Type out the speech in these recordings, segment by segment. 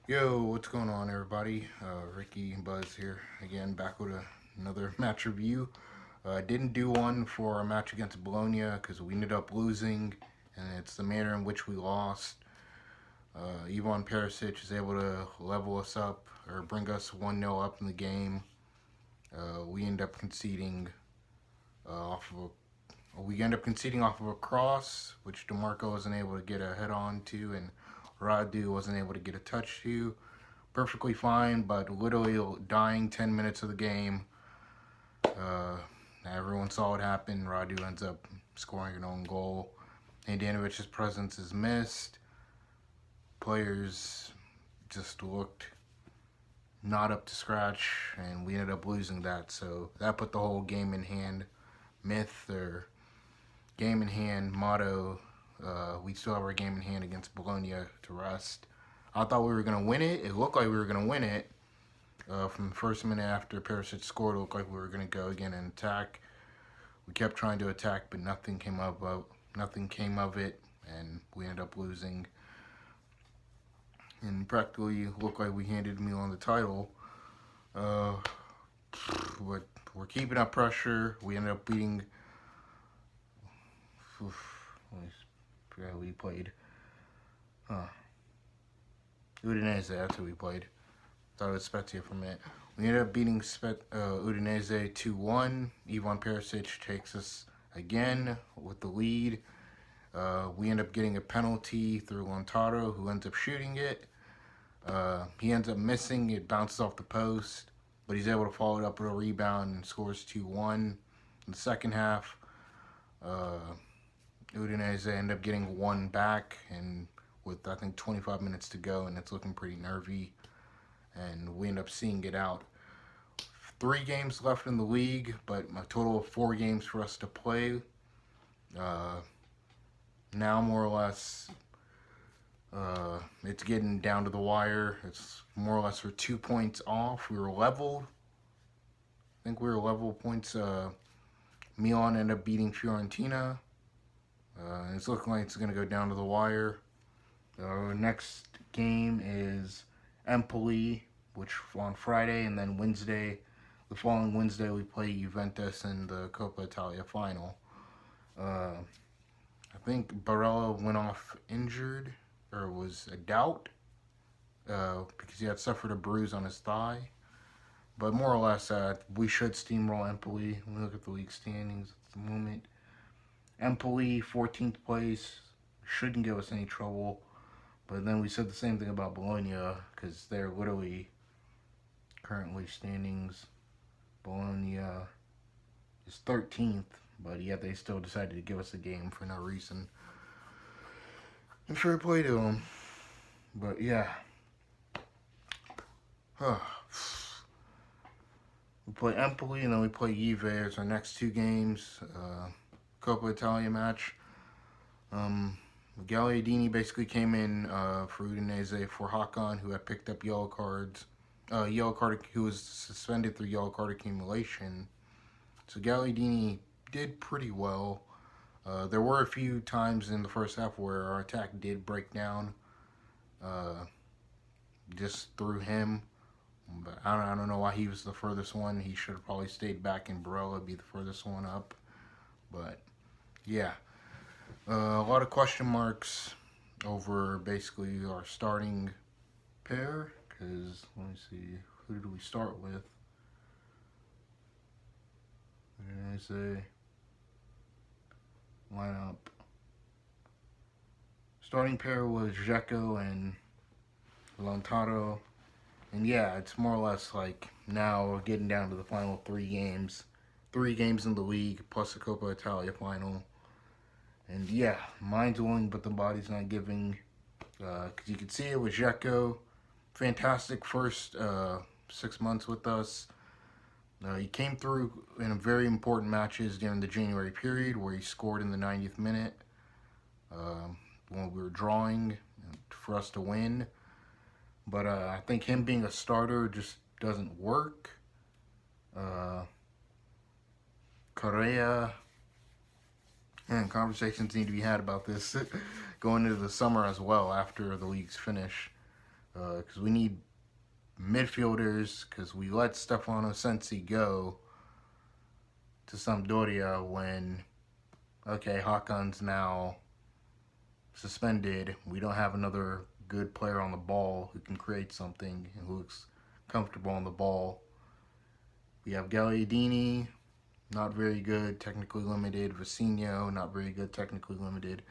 Yo, what's going on, everybody? Ricky and Buzz here again, back with another match review. Didn't do one for our match against Bologna because we ended up losing, and it's the manner in which we lost. Ivan Perisic is able to level us up or bring us 1-0 up in the game. We end up conceding off of we end up conceding off of a cross, which DeMarco wasn't able to get a head on to, and Radu wasn't able to get a touch to. Perfectly fine, but literally dying 10 minutes of the game. Uh, Everyone saw what happened. Radu ends up scoring an own goal. Handanovic's presence is missed. Players just looked not up to scratch, and we ended up losing that. So that put the whole game in hand myth or game in hand motto. We still have our game in hand against Bologna to rest. I thought we were going to win it. It looked like we were going to win it. From the first minute after Perisic scored, it looked like we were going to go again and attack. We kept trying to attack, but nothing came of it, and we ended up losing. And practically looked like we handed Milan the title. But we're keeping up pressure. We ended up beating. I forgot who we played. Udinese, that's who we played. Thought it was Spezia for a minute. We ended up beating Udinese 2-1. Ivan Perisic takes us again with the lead. We end up getting a penalty through Lontaro, who ends up shooting it. He ends up missing. It bounces off the post, but he's able to follow it up with a rebound and scores 2-1. In the second half, Udinese end up getting one back, and with I think 25 minutes to go, and it's looking pretty nervy, and we end up seeing it out. 3 games left in the league, but a total of 4 games for us to play. Now, more or less, it's getting down to the wire. It's more or less we're 2 points off. We were leveled. I think we were level points. Milan ended up beating Fiorentina. It's looking like it's going to go down to the wire. Our next game is Empoli, which on Friday, and then the following Wednesday, we play Juventus in the Coppa Italia final. I think Barella went off injured, or was a doubt, because he had suffered a bruise on his thigh. But more or less, we should steamroll Empoli. When we look at the league standings at the moment, Empoli, 14th place, shouldn't give us any trouble. But then we said the same thing about Bologna, because they're literally currently standings. Bologna is 13th, but yet they still decided to give us a game for no reason. And fair play to them. But yeah. We play Empoli, and then we play Juve as our next 2 games. Coppa Italia match. Gagliardini basically came in for Udinese for Hakan, who had picked up yellow cards. Who was suspended through yellow card accumulation. So Gagliardini did pretty well. There were a few times in the first half where our attack did break down, just through him. But I don't know why he was the furthest one. He should have probably stayed back and Barella be the furthest one up. But yeah, a lot of question marks over basically our starting pair. Because let me see, who did we start with? Udinese lineup. Starting pair was Dzeko and Lontaro. And yeah, it's more or less like now we're getting down to the final 3 games. 3 games in the league, plus the Coppa Italia final. And yeah, mind's willing, but the body's not giving. Because you can see it with Dzeko. Fantastic first 6 months with us. He came through in very important matches during the January period where he scored in the 90th minute when we were drawing for us to win. But I think him being a starter just doesn't work. Correa, and conversations need to be had about this going into the summer as well after the league's finish. because we need midfielders, because we let Stefano Sensi go to Sampdoria when, okay, Hakan's now suspended. We don't have another good player on the ball who can create something and who looks comfortable on the ball. We have Gagliardini, not very good, technically limited. Vecino, not very good, technically limited.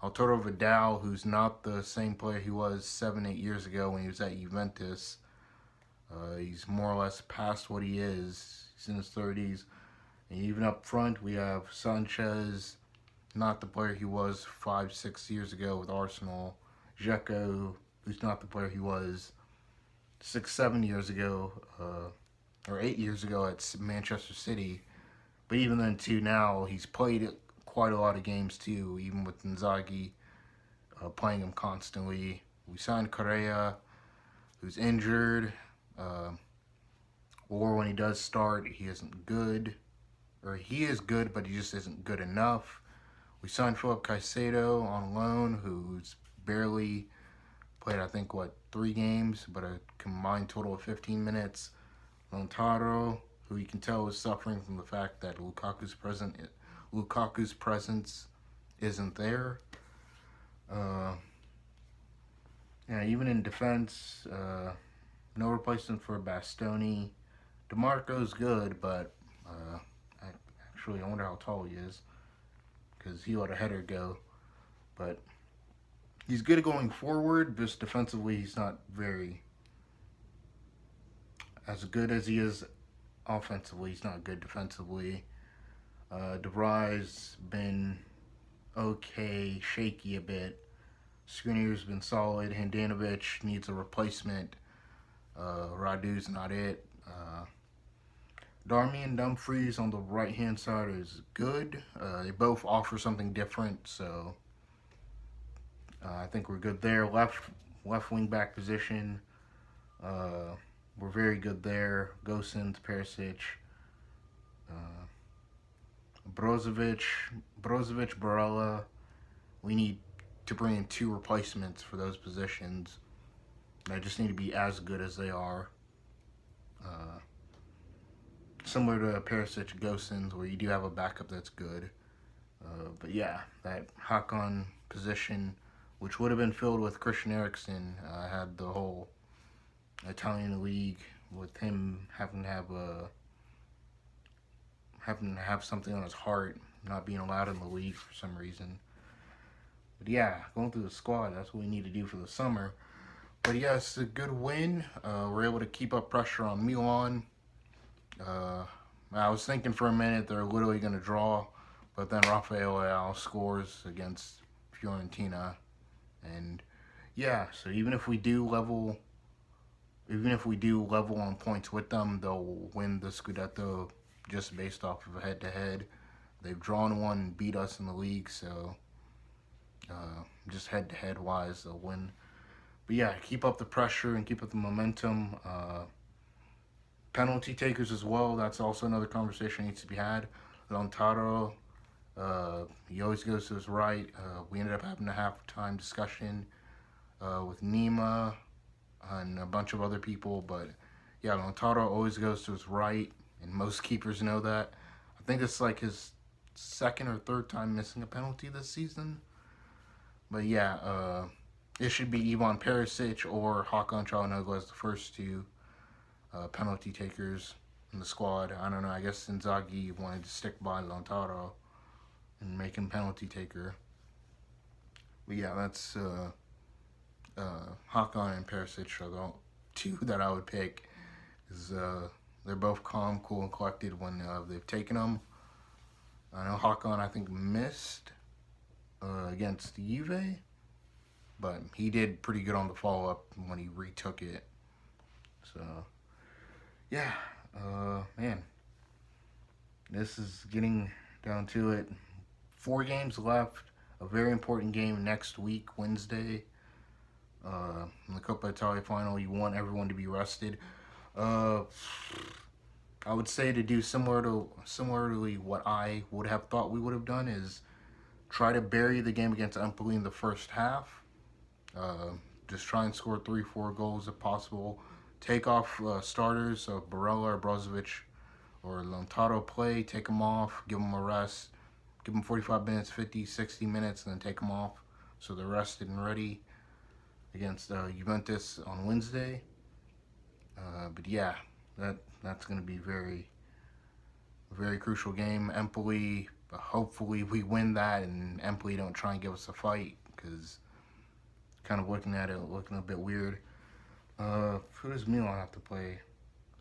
Arturo Vidal, who's not the same player he was 7-8 years ago when he was at Juventus. He's more or less past what he is. He's in his 30s. And even up front, we have Sanchez, not the player he was 5-6 years ago with Arsenal. Dzeko, who's not the player he was 6-7 years ago, or 8 years ago at Manchester City. But even then, too, now he's played quite a lot of games, too, even with Inzaghi playing him constantly. We signed Correa, who's injured, or when he does start, he isn't good. Or he is good, but he just isn't good enough. We signed Philip Caicedo on loan, who's barely played, I think, 3 games, but a combined total of 15 minutes. Lautaro, who you can tell is suffering from the fact that Lukaku's presence isn't there. Yeah, even in defense, no replacement for Bastoni. DeMarco's good, but actually, I wonder how tall he is, because he let a header go. But he's good at going forward, just defensively, he's not very as good as he is offensively. He's not good defensively. De Vrij's been okay, shaky a bit. Skriniar's been solid. Handanovic needs a replacement. Radu's not it. Darmian Dumfries on the right-hand side is good. They both offer something different, so I think we're good there. Left wing back position, we're very good there. Gosens, Perisic, Brozovic, Barella. We need to bring in 2 replacements for those positions. They just need to be as good as they are. Similar to Perisic, Gosens, where you do have a backup that's good. But yeah, that Hakan position, which would have been filled with Christian Eriksen, had the whole Italian league with him having to have something on his heart, not being allowed in the league for some reason. But yeah, going through the squad, that's what we need to do for the summer. But yeah, it's a good win. We're able to keep up pressure on Milan. I was thinking for a minute they're literally going to draw, but then Rafael Leao scores against Fiorentina. And yeah, so even if we do level on points with them, they'll win the scudetto just based off of a head-to-head. They've drawn one and beat us in the league, so just head-to-head wise, they'll win. But yeah, keep up the pressure and keep up the momentum. Penalty takers as well, that's also another conversation that needs to be had. Lautaro, he always goes to his right. We ended up having a halftime discussion with Nima and a bunch of other people, but yeah, Lautaro always goes to his right, and most keepers know that. I think it's like his 2nd or 3rd time missing a penalty this season. But yeah, it should be Ivan Perisic or Hakan Çalhanoğlu as the first 2 penalty takers in the squad. I don't know, I guess Inzaghi wanted to stick by Lautaro and make him penalty taker. But yeah, that's Hakan and Perisic are the 2 that I would pick. Is they're both calm, cool, and collected when they've taken them. I know Hakan, I think, missed against Juve, but he did pretty good on the follow-up when he retook it. So yeah, man, this is getting down to it. 4 games left. A very important game next week, Wednesday. In the Coppa Italia final, you want everyone to be rested. I would say to do similarly what I would have thought we would have done is try to bury the game against Empoli in the first half. just try and score 3-4 goals if possible. Take off starters, so Barella or Brozovic or Lontaro play, take them off, give them a rest, give them 45 minutes, 50, 60 minutes, and then take them off so they're rested and ready against Juventus on Wednesday. But yeah, that's going to be very crucial game. Empoli, hopefully we win that and Empoli don't try and give us a fight, because kind of looking at it, looking a bit weird. Who does Milan have to play?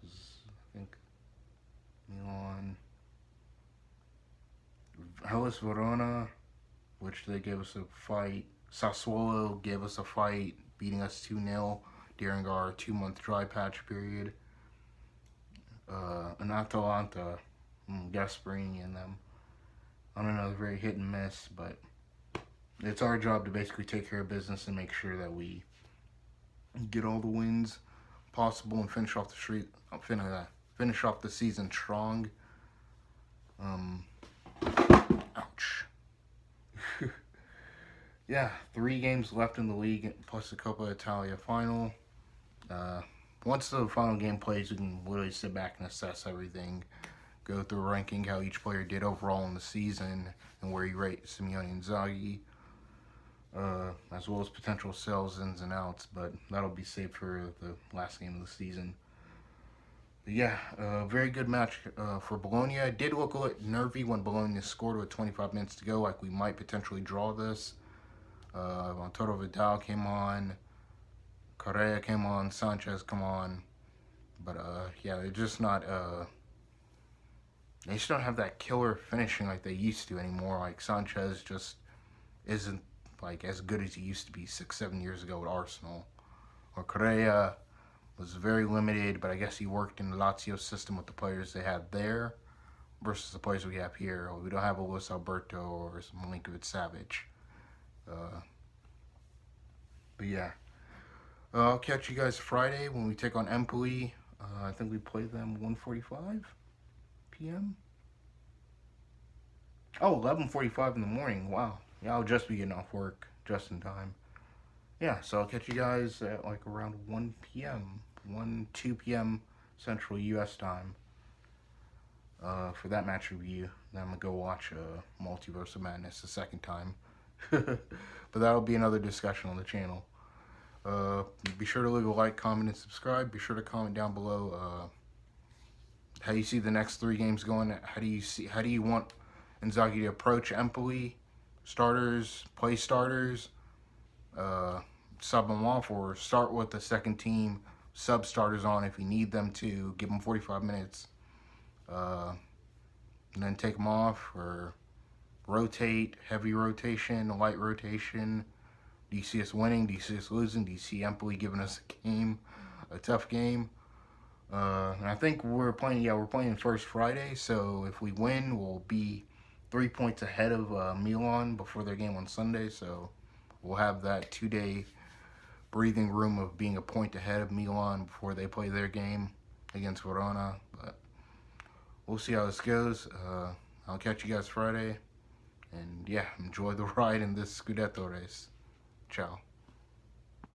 I think Milan, Hellas Verona, which they gave us a fight. Sassuolo gave us a fight, beating us 2-0 during our 2-month dry patch period. And Atalanta, Gasperini and them. I don't know, very hit and miss, but it's our job to basically take care of business and make sure that we get all the wins possible and finish off the season strong. Ouch. Yeah, 3 games left in the league, plus the Coppa Italia final. Once the final game plays, we can literally sit back and assess everything, go through ranking how each player did overall in the season and where you rate Simeone and Inzaghi, as well as potential sales ins and outs, but that'll be saved for the last game of the season. But yeah, very good match for Bologna. It did look a little nervy when Bologna scored with 25 minutes to go, like we might potentially draw this. Arturo Vidal came on, Correa came on, Sanchez came on, but yeah, they're just not. They just don't have that killer finishing like they used to anymore. Like Sanchez just isn't like as good as he used to be 6-7 years ago at Arsenal. Or Correa was very limited, but I guess he worked in the Lazio system with the players they had there versus the players we have here. We don't have a Luis Alberto or Milinkovic-Savic. But yeah, I'll catch you guys Friday when we take on Empoli. I think we play them 1:45 p.m. Oh, 11:45 in the morning. Wow. Yeah, I'll just be getting off work just in time. Yeah, so I'll catch you guys at like around 1 p.m. 2 p.m. Central U.S. time for that match review. Then I'm going to go watch Multiverse of Madness the second time. But that'll be another discussion on the channel. Be sure to leave a like, comment, and subscribe. Be sure to comment down below how you see the next 3 games going. How do you want Inzaghi to approach Empoli? Starters, play starters, sub them off, or start with the second team, sub starters on if you need them to, give them 45 minutes, and then take them off, or rotate, heavy rotation, light rotation. Do you see us winning? Do you see us losing? Do you see Empoli giving us a tough game? And I think we're playing first Friday, so if we win, we'll be 3 points ahead of Milan before their game on Sunday, so we'll have that 2-day breathing room of being a point ahead of Milan before they play their game against Verona. But we'll see how this goes. I'll catch you guys Friday, and yeah, enjoy the ride in this scudetto race. Ciao.